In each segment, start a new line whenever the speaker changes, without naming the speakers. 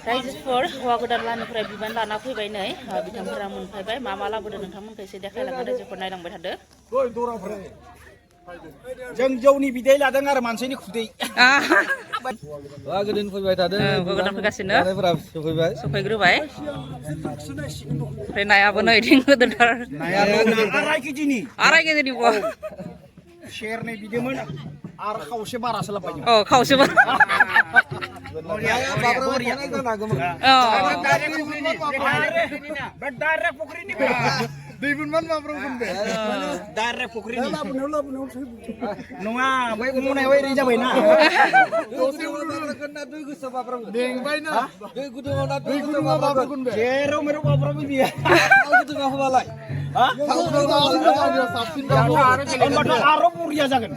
रायजोफोर हौवा गोदान लाहानिफ्राय बिबान लाना फैबाय नै बिथांफोरा मोनफैबाय मा मा लाबोदों नोंथांमोनखौ एसे देखायलांगोन रायजोफोर नायलांबाय थादो
जों जौनि बिदै लादों आरो मानसिनि खुदै
गोदान फैबाय थादों
गोदान फैगासिनो सफैग्रोबाय ओमफ्राय नायाबो नै इथिं गोदोरथार आराय केजिनि
सेरनै बिदोंमोन आरो खावसे बारासो लाबोबाय
खावसे
डाइरेक्ट फुख्रिनि दैबुनमान माब्रावगोन बे डाइरेक्ट फुख्रिनि नङा बै मनायाव ओरै जाबायना दै गोसो माब्रावगोन बेंबायना दै गुदुङाव ना दै गुदुङाव माब्रावगोन बे जेराव मेराव माब्रावगोन बियो गुदुङाव होबालाय आरो बुरिया जागोन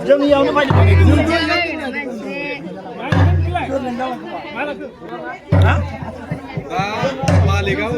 जोंनियावनो मालिकआव